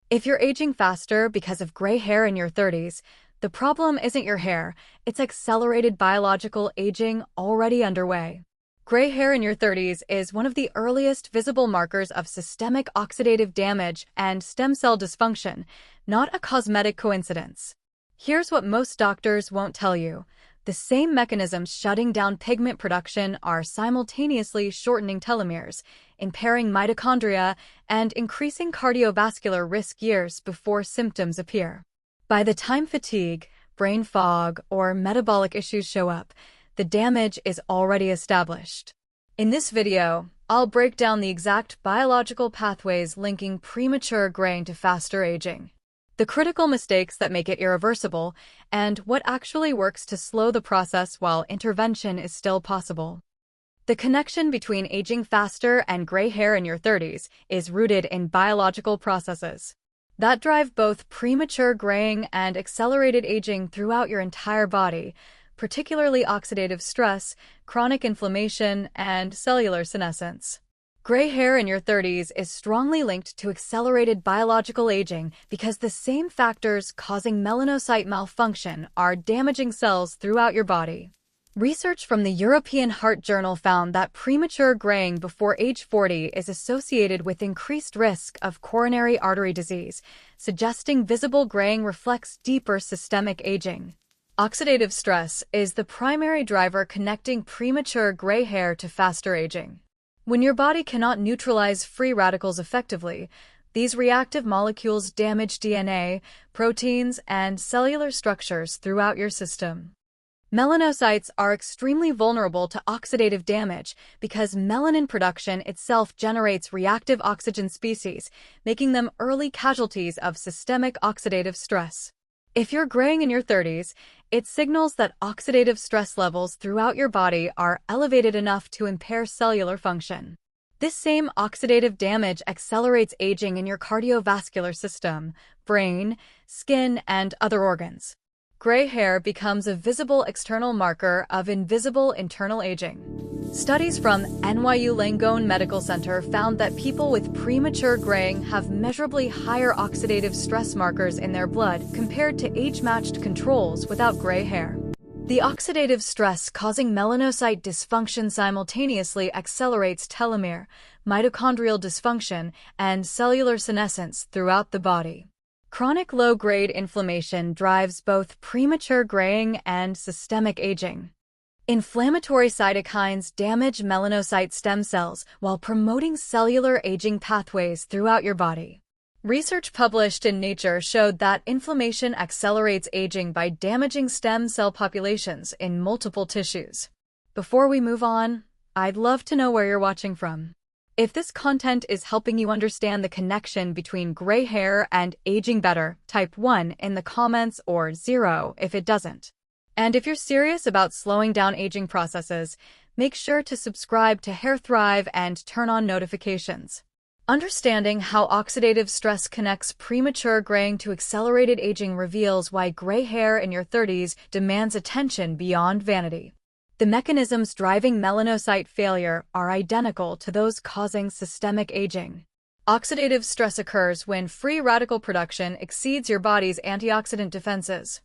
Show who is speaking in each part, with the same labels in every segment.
Speaker 1: If you're aging faster because of gray hair in your 30s, the problem isn't your hair, it's accelerated biological aging already underway. Gray hair in your 30s is one of the earliest visible markers of systemic oxidative damage and stem cell dysfunction, not a cosmetic coincidence. Here's what most doctors won't tell you. The same mechanisms shutting down pigment production are simultaneously shortening telomeres, impairing mitochondria, and increasing cardiovascular risk years before symptoms appear. By the time fatigue, brain fog, or metabolic issues show up, the damage is already established. In this video, I'll break down the exact biological pathways linking premature graying to faster aging, the critical mistakes that make it irreversible, and what actually works to slow the process while intervention is still possible. The connection between aging faster and gray hair in your 30s is rooted in biological processes that drive both premature graying and accelerated aging throughout your entire body, particularly oxidative stress, chronic inflammation, and cellular senescence. Gray hair in your 30s is strongly linked to accelerated biological aging because the same factors causing melanocyte malfunction are damaging cells throughout your body. Research from the European Heart Journal found that premature graying before age 40 is associated with increased risk of coronary artery disease, suggesting visible graying reflects deeper systemic aging. Oxidative stress is the primary driver connecting premature gray hair to faster aging. When your body cannot neutralize free radicals effectively, these reactive molecules damage DNA, proteins, and cellular structures throughout your system. Melanocytes are extremely vulnerable to oxidative damage because melanin production itself generates reactive oxygen species, making them early casualties of systemic oxidative stress. If you're graying in your 30s, it signals that oxidative stress levels throughout your body are elevated enough to impair cellular function. This same oxidative damage accelerates aging in your cardiovascular system, brain, skin, and other organs. Gray hair becomes a visible external marker of invisible internal aging. Studies from NYU Langone Medical Center found that people with premature graying have measurably higher oxidative stress markers in their blood compared to age-matched controls without gray hair. The oxidative stress causing melanocyte dysfunction simultaneously accelerates telomere, mitochondrial dysfunction, and cellular senescence throughout the body. Chronic low-grade inflammation drives both premature graying and systemic aging. Inflammatory cytokines damage melanocyte stem cells while promoting cellular aging pathways throughout your body. Research published in Nature showed that inflammation accelerates aging by damaging stem cell populations in multiple tissues. Before we move on, I'd love to know where you're watching from. If this content is helping you understand the connection between gray hair and aging better, type 1 in the comments or 0 if it doesn't. And if you're serious about slowing down aging processes, make sure to subscribe to HairThrive and turn on notifications. Understanding how oxidative stress connects premature graying to accelerated aging reveals why gray hair in your 30s demands attention beyond vanity. The mechanisms driving melanocyte failure are identical to those causing systemic aging. Oxidative stress occurs when free radical production exceeds your body's antioxidant defenses.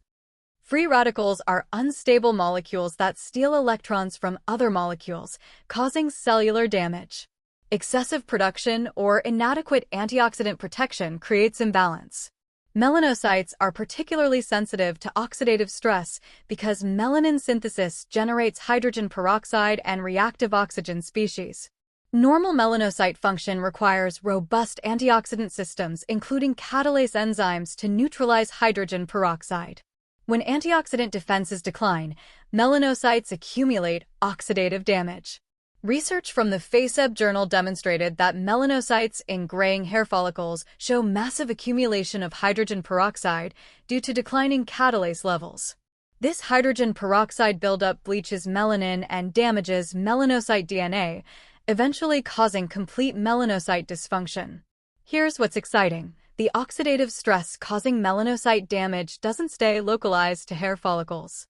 Speaker 1: Free radicals are unstable molecules that steal electrons from other molecules, causing cellular damage. Excessive production or inadequate antioxidant protection creates imbalance. Melanocytes are particularly sensitive to oxidative stress because melanin synthesis generates hydrogen peroxide and reactive oxygen species. Normal melanocyte function requires robust antioxidant systems, including catalase enzymes, to neutralize hydrogen peroxide. When antioxidant defenses decline, melanocytes accumulate oxidative damage. Research from the FACEB journal demonstrated that melanocytes in graying hair follicles show massive accumulation of hydrogen peroxide due to declining catalase levels. This hydrogen peroxide buildup bleaches melanin and damages melanocyte DNA, eventually causing complete melanocyte dysfunction. Here's what's exciting. The oxidative stress causing melanocyte damage doesn't stay localized to hair follicles.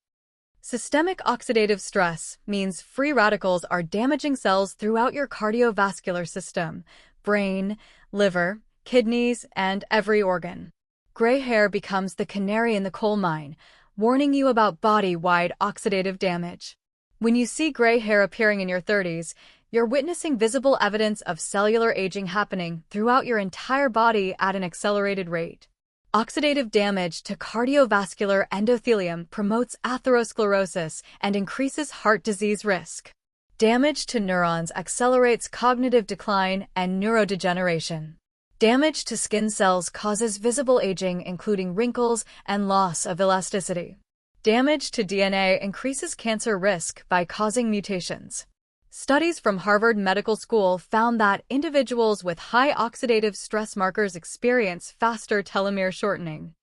Speaker 1: Systemic oxidative stress means free radicals are damaging cells throughout your cardiovascular system, brain, liver, kidneys, and every organ. Gray hair becomes the canary in the coal mine, warning you about body-wide oxidative damage. When you see gray hair appearing in your 30s, you're witnessing visible evidence of cellular aging happening throughout your entire body at an accelerated rate. Oxidative damage to cardiovascular endothelium promotes atherosclerosis and increases heart disease risk. Damage to neurons accelerates cognitive decline and neurodegeneration. Damage to skin cells causes visible aging, including wrinkles and loss of elasticity. Damage to DNA increases cancer risk by causing mutations. Studies from Harvard Medical School found that individuals with high oxidative stress markers experience faster telomere shortening.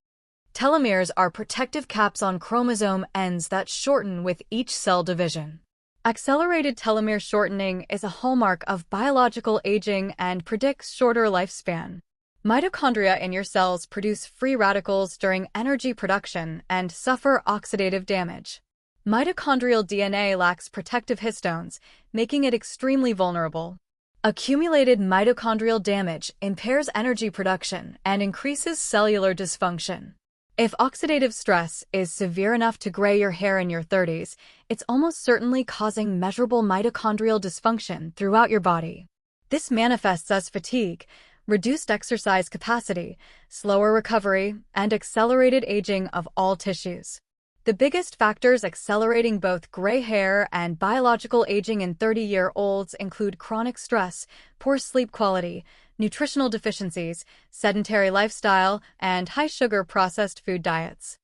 Speaker 1: Telomeres are protective caps on chromosome ends that shorten with each cell division. Accelerated telomere shortening is a hallmark of biological aging and predicts shorter lifespan. Mitochondria in your cells produce free radicals during energy production and suffer oxidative damage. Mitochondrial DNA lacks protective histones, making it extremely vulnerable. Accumulated mitochondrial damage impairs energy production and increases cellular dysfunction. If oxidative stress is severe enough to gray your hair in your 30s, it's almost certainly causing measurable mitochondrial dysfunction throughout your body. This manifests as fatigue, reduced exercise capacity, slower recovery, and accelerated aging of all tissues. The biggest factors accelerating both gray hair and biological aging in 30-year-olds include chronic stress, poor sleep quality, nutritional deficiencies, sedentary lifestyle, and high-sugar processed food diets.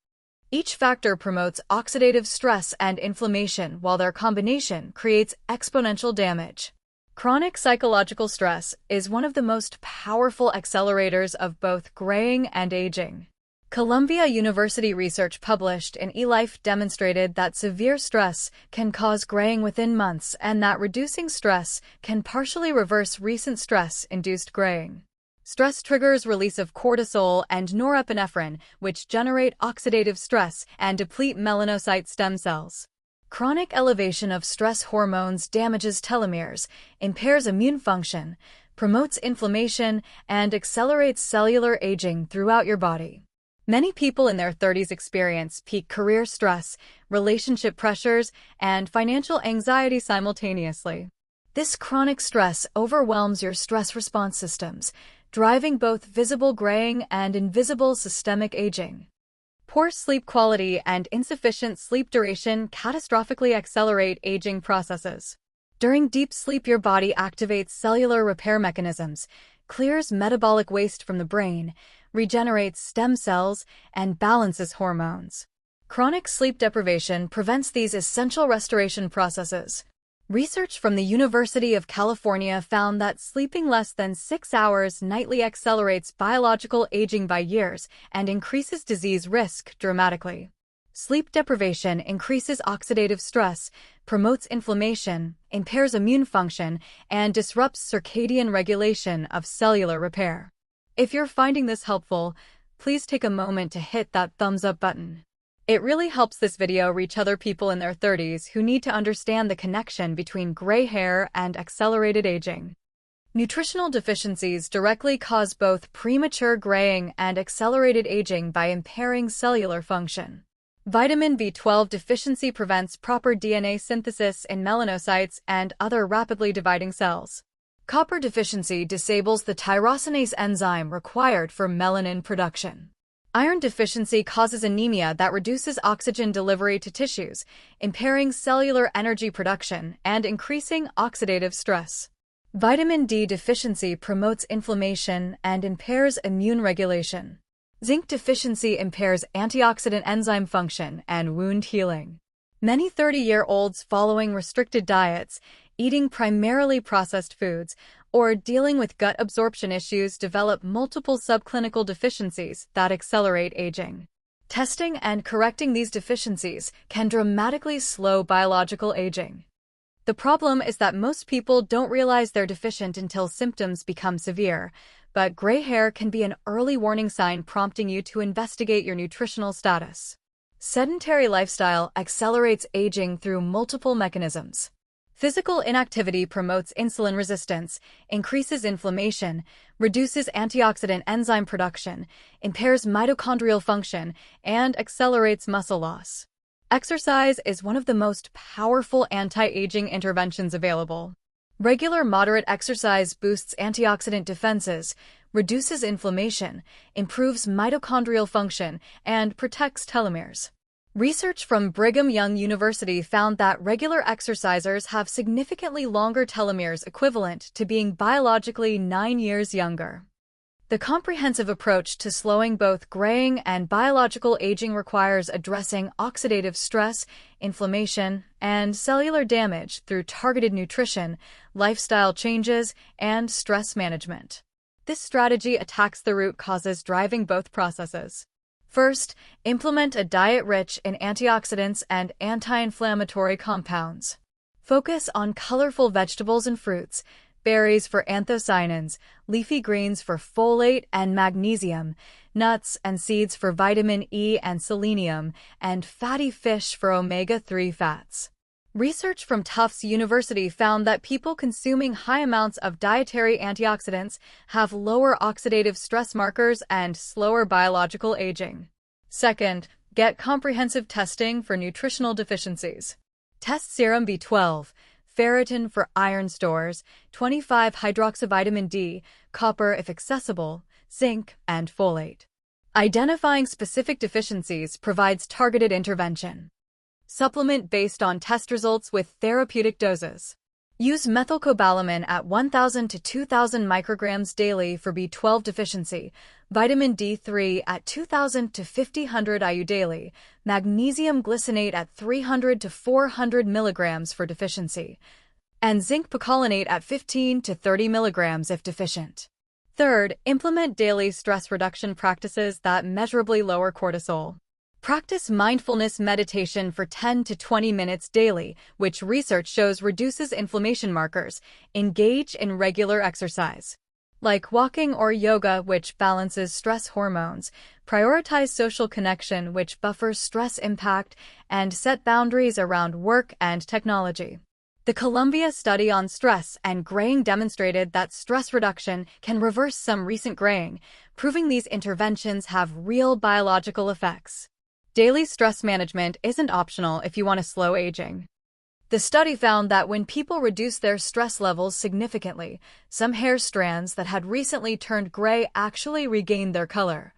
Speaker 1: Each factor promotes oxidative stress and inflammation, while their combination creates exponential damage. Chronic psychological stress is one of the most powerful accelerators of both graying and aging. Columbia University research published in eLife demonstrated that severe stress can cause graying within months and that reducing stress can partially reverse recent stress-induced graying. Stress triggers release of cortisol and norepinephrine, which generate oxidative stress and deplete melanocyte stem cells. Chronic elevation of stress hormones damages telomeres, impairs immune function, promotes inflammation, and accelerates cellular aging throughout your body. Many people in their 30s experience peak career stress, relationship pressures, and financial anxiety simultaneously. This chronic stress overwhelms your stress response systems, driving both visible graying and invisible systemic aging. Poor sleep quality and insufficient sleep duration catastrophically accelerate aging processes. During deep sleep, your body activates cellular repair mechanisms, clears metabolic waste from the brain, regenerates stem cells, and balances hormones. Chronic sleep deprivation prevents these essential restoration processes. Research from the University of California found that sleeping less than 6 hours nightly accelerates biological aging by years and increases disease risk dramatically. Sleep deprivation increases oxidative stress, promotes inflammation, impairs immune function, and disrupts circadian regulation of cellular repair. If you're finding this helpful, please take a moment to hit that thumbs up button. It really helps this video reach other people in their 30s who need to understand the connection between gray hair and accelerated aging. Nutritional deficiencies directly cause both premature graying and accelerated aging by impairing cellular function. Vitamin B12 deficiency prevents proper DNA synthesis in melanocytes and other rapidly dividing cells. Copper deficiency disables the tyrosinase enzyme required for melanin production. Iron deficiency causes anemia that reduces oxygen delivery to tissues, impairing cellular energy production and increasing oxidative stress. Vitamin D deficiency promotes inflammation and impairs immune regulation. Zinc deficiency impairs antioxidant enzyme function and wound healing. Many 30-year-olds following restricted diets, eating primarily processed foods, or dealing with gut absorption issues develop multiple subclinical deficiencies that accelerate aging. Testing and correcting these deficiencies can dramatically slow biological aging. The problem is that most people don't realize they're deficient until symptoms become severe, but gray hair can be an early warning sign prompting you to investigate your nutritional status. Sedentary lifestyle accelerates aging through multiple mechanisms. Physical inactivity promotes insulin resistance, increases inflammation, reduces antioxidant enzyme production, impairs mitochondrial function, and accelerates muscle loss. Exercise is one of the most powerful anti-aging interventions available. Regular moderate exercise boosts antioxidant defenses, reduces inflammation, improves mitochondrial function, and protects telomeres. Research from Brigham Young University found that regular exercisers have significantly longer telomeres, equivalent to being biologically 9 years younger. The comprehensive approach to slowing both graying and biological aging requires addressing oxidative stress, inflammation, and cellular damage through targeted nutrition, lifestyle changes, and stress management. This strategy attacks the root causes driving both processes. First, implement a diet rich in antioxidants and anti-inflammatory compounds. Focus on colorful vegetables and fruits, berries for anthocyanins, leafy greens for folate and magnesium, nuts and seeds for vitamin E and selenium, and fatty fish for omega-3 fats. Research from Tufts University found that people consuming high amounts of dietary antioxidants have lower oxidative stress markers and slower biological aging. Second, get comprehensive testing for nutritional deficiencies. Test serum B12, ferritin for iron stores, 25-hydroxyvitamin D, copper if accessible, zinc, and folate. Identifying specific deficiencies provides targeted intervention. Supplement based on test results with therapeutic doses. Use methylcobalamin at 1,000 to 2,000 micrograms daily for B12 deficiency, vitamin D3 at 2,000 to 5,000 IU daily, magnesium glycinate at 300 to 400 milligrams for deficiency, and zinc picolinate at 15 to 30 milligrams if deficient. Third, implement daily stress reduction practices that measurably lower cortisol. Practice mindfulness meditation for 10 to 20 minutes daily, which research shows reduces inflammation markers. Engage in regular exercise, like walking or yoga, which balances stress hormones. Prioritize social connection, which buffers stress impact, and set boundaries around work and technology. The Columbia study on stress and graying demonstrated that stress reduction can reverse some recent graying, proving these interventions have real biological effects. Daily stress management isn't optional if you want to slow aging. The study found that when people reduce their stress levels significantly, some hair strands that had recently turned gray actually regained their color,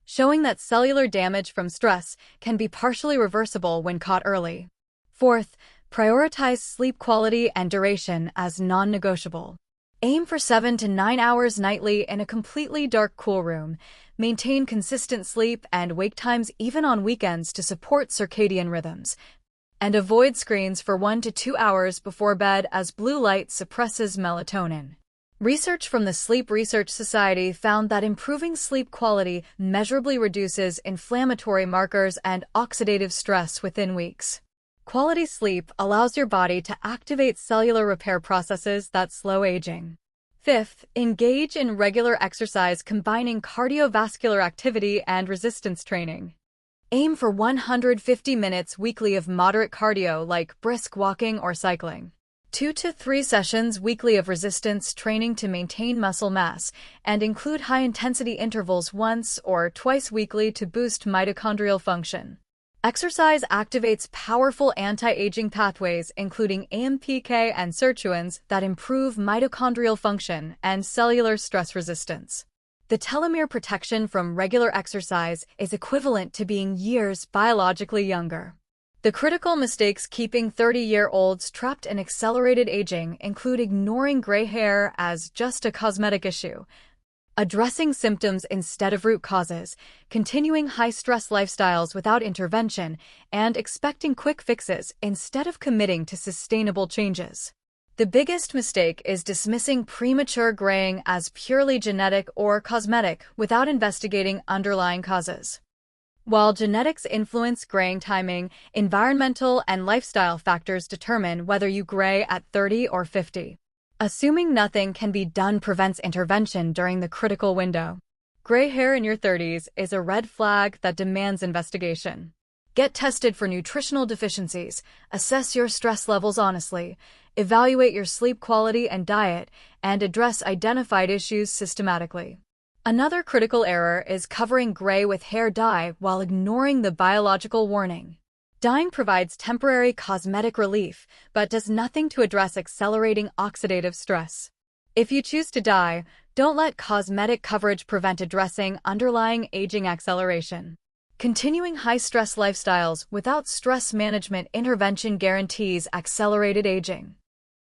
Speaker 1: showing that cellular damage from stress can be partially reversible when caught early. Fourth, prioritize sleep quality and duration as non-negotiable. Aim for 7 to 9 hours nightly in a completely dark, cool room. Maintain consistent sleep and wake times even on weekends to support circadian rhythms. And avoid screens for 1 to 2 hours before bed as blue light suppresses melatonin. Research from the Sleep Research Society found that improving sleep quality measurably reduces inflammatory markers and oxidative stress within weeks. Quality sleep allows your body to activate cellular repair processes that slow aging. Fifth, engage in regular exercise combining cardiovascular activity and resistance training. Aim for 150 minutes weekly of moderate cardio like brisk walking or cycling. 2 to 3 sessions weekly of resistance training to maintain muscle mass, and include high-intensity intervals once or twice weekly to boost mitochondrial function. Exercise activates powerful anti-aging pathways, including AMPK and sirtuins, that improve mitochondrial function and cellular stress resistance. The telomere protection from regular exercise is equivalent to being years biologically younger. The critical mistakes keeping 30-year-olds trapped in accelerated aging include ignoring gray hair as just a cosmetic issue, addressing symptoms instead of root causes, continuing high-stress lifestyles without intervention, and expecting quick fixes instead of committing to sustainable changes. The biggest mistake is dismissing premature graying as purely genetic or cosmetic without investigating underlying causes. While genetics influence graying timing, environmental and lifestyle factors determine whether you gray at 30 or 50. Assuming nothing can be done prevents intervention during the critical window. Gray hair in your 30s is a red flag that demands investigation. Get tested for nutritional deficiencies, assess your stress levels honestly, evaluate your sleep quality and diet, and address identified issues systematically. Another critical error is covering gray with hair dye while ignoring the biological warning. Dyeing provides temporary cosmetic relief, but does nothing to address accelerating oxidative stress. If you choose to dye, don't let cosmetic coverage prevent addressing underlying aging acceleration. Continuing high-stress lifestyles without stress management intervention guarantees accelerated aging.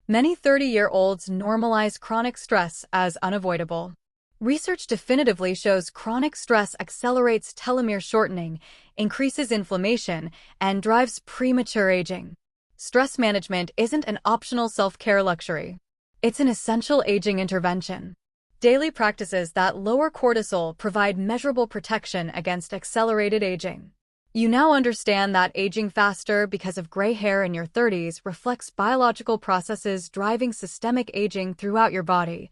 Speaker 1: Many 30-year-olds normalize chronic stress as unavoidable. Research definitively shows chronic stress accelerates telomere shortening, increases inflammation, and drives premature aging. Stress management isn't an optional self-care luxury. It's an essential aging intervention. Daily practices that lower cortisol provide measurable protection against accelerated aging. You now understand that aging faster because of gray hair in your 30s reflects biological processes driving systemic aging throughout your body,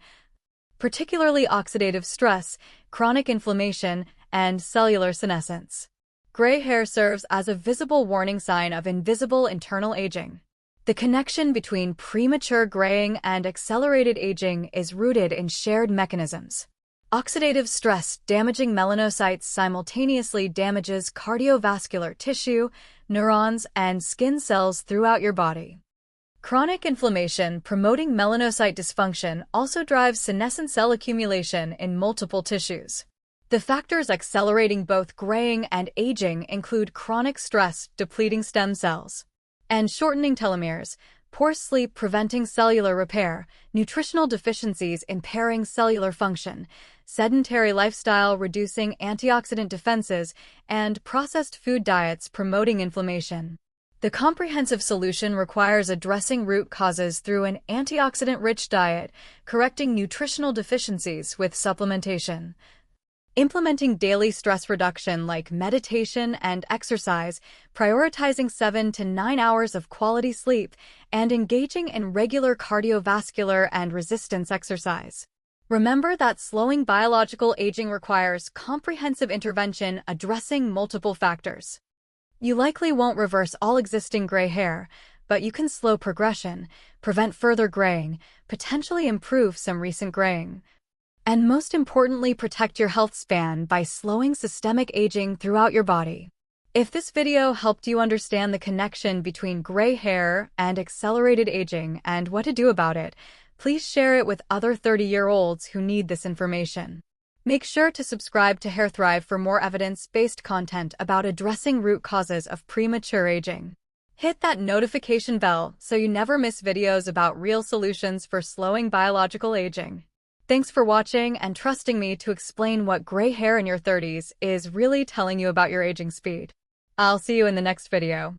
Speaker 1: particularly oxidative stress, chronic inflammation, and cellular senescence. Gray hair serves as a visible warning sign of invisible internal aging. The connection between premature graying and accelerated aging is rooted in shared mechanisms. Oxidative stress damaging melanocytes simultaneously damages cardiovascular tissue, neurons, and skin cells throughout your body. Chronic inflammation promoting melanocyte dysfunction also drives senescent cell accumulation in multiple tissues. The factors accelerating both graying and aging include chronic stress depleting stem cells and shortening telomeres, poor sleep preventing cellular repair, nutritional deficiencies impairing cellular function, sedentary lifestyle reducing antioxidant defenses, and processed food diets promoting inflammation. The comprehensive solution requires addressing root causes through an antioxidant-rich diet, correcting nutritional deficiencies with supplementation, implementing daily stress reduction like meditation and exercise, prioritizing 7 to 9 hours of quality sleep, and engaging in regular cardiovascular and resistance exercise. Remember that slowing biological aging requires comprehensive intervention addressing multiple factors. You likely won't reverse all existing gray hair, but you can slow progression, prevent further graying, potentially improve some recent graying, and most importantly, protect your health span by slowing systemic aging throughout your body. If this video helped you understand the connection between gray hair and accelerated aging and what to do about it, please share it with other 30-year-olds who need this information. Make sure to subscribe to HairThrive for more evidence-based content about addressing root causes of premature aging. Hit that notification bell so you never miss videos about real solutions for slowing biological aging. Thanks for watching and trusting me to explain what gray hair in your 30s is really telling you about your aging speed. I'll see you in the next video.